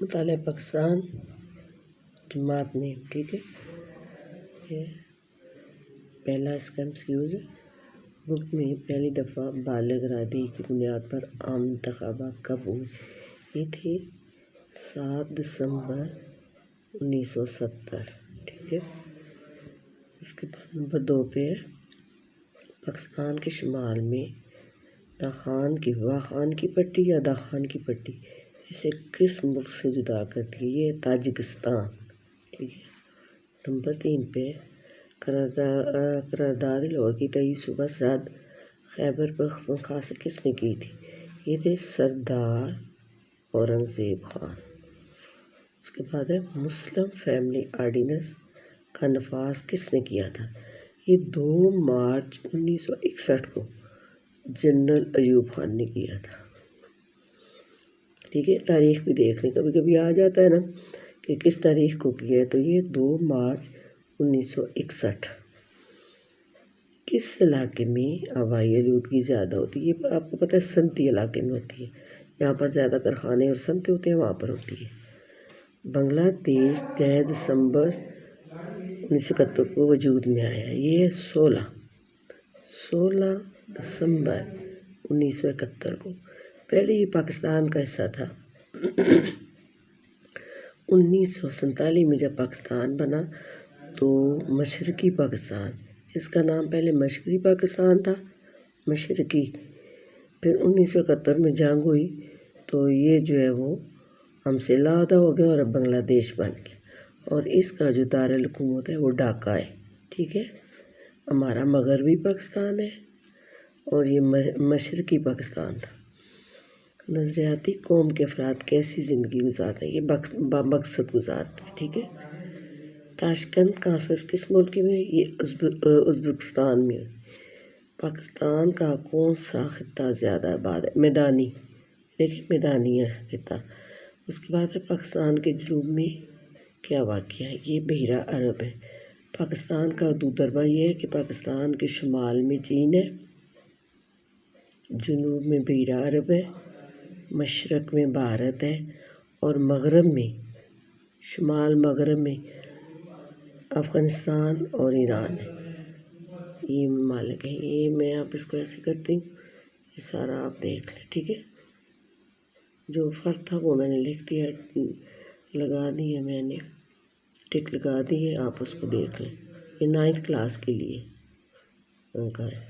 مطالعہ پاکستان جماعت نیم، ٹھیک ہے، یہ پہلا اس کا MCQز ہے۔ ملک میں پہلی دفعہ بالغ رائے کی بنیاد پر عام انتخابات کب ہوئے؟ یہ تھی 7 دسمبر 1970، ٹھیک ہے۔ اس کے بعد نمبر 2 پہ ہے پاکستان کے شمال میں واخان کی پٹی یا داخان کی پٹی اسے کس ملک سے جدا کرتی ہے؟ یہ تاجکستان، ٹھیک ہے۔ نمبر 3 پہ قرارداد لاہور کی تئیں صوبہ سرحد خیبر پختونخوا سے کس نے کی تھی؟ یہ تھے سردار اورنگزیب خان۔ اس کے بعد ہے مسلم فیملی آرڈیننس کا نفاذ کس نے کیا تھا؟ یہ 2 مارچ 1961 کو جنرل ایوب خان نے کیا تھا، ٹھیک ہے۔ تاریخ بھی دیکھ لیں، کبھی کبھی آ جاتا ہے نا کہ کس تاریخ کو کیا ہے، تو یہ 2 مارچ 1961۔ کس علاقے میں ہوائی آلودگی زیادہ ہوتی ہے؟ یہ آپ کو پتہ ہے صنعتی علاقے میں ہوتی ہے، یہاں پر زیادہ کارخانے اور صنعتیں ہوتے ہیں، وہاں پر ہوتی ہے۔ بنگلہ دیش 10 دسمبر 1971 کو وجود میں آیا ہے، یہ 16 دسمبر 1971 کو۔ پہلے یہ پاکستان کا حصہ تھا۔ 1947 میں جب پاکستان بنا تو مشرقی پاکستان، اس کا نام پہلے مشرقی پاکستان تھا، مشرقی، پھر 1971 میں جنگ ہوئی تو یہ جو ہے وہ ہم سے علیحدہ ہو گیا اور اب بنگلہ دیش بن گیا، اور اس کا جو دارالحکومت ہے وہ ڈھاکہ ہے، ٹھیک ہے۔ ہمارا مغربی پاکستان ہے اور یہ مشرقی پاکستان تھا۔ نظریاتی قوم کے افراد کیسی زندگی گزارتے ہیں؟ یہ بمقصد گزارتے ہیں، ٹھیک ہے۔ تاشکند کانفرنس کس ملک میں؟ یہ ازبکستان میں۔ پاکستان کا کون سا خطہ زیادہ آباد ہے؟ میدانی، دیکھیں میدانی ہے خطہ۔ اس کے بعد ہے پاکستان کے جنوب میں کیا واقع ہے؟ یہ بحیرہ عرب ہے۔ پاکستان کا حدود ضربہ یہ ہے کہ پاکستان کے شمال میں چین ہے، جنوب میں بحیرہ عرب ہے، مشرق میں بھارت ہے، اور مغرب میں شمال مغرب میں افغانستان اور ایران ہے۔ یہ ممالک ہیں، یہ میں آپ اس کو ایسے کرتی ہوں، یہ سارا آپ دیکھ لیں، ٹھیک ہے۔ جو فرق تھا وہ میں نے لکھ دیا، لگا دی ہے، میں نے ٹک لگا دی ہے، آپ اس کو دیکھ لیں۔ یہ 9th کلاس کے لیے ان کا ہے۔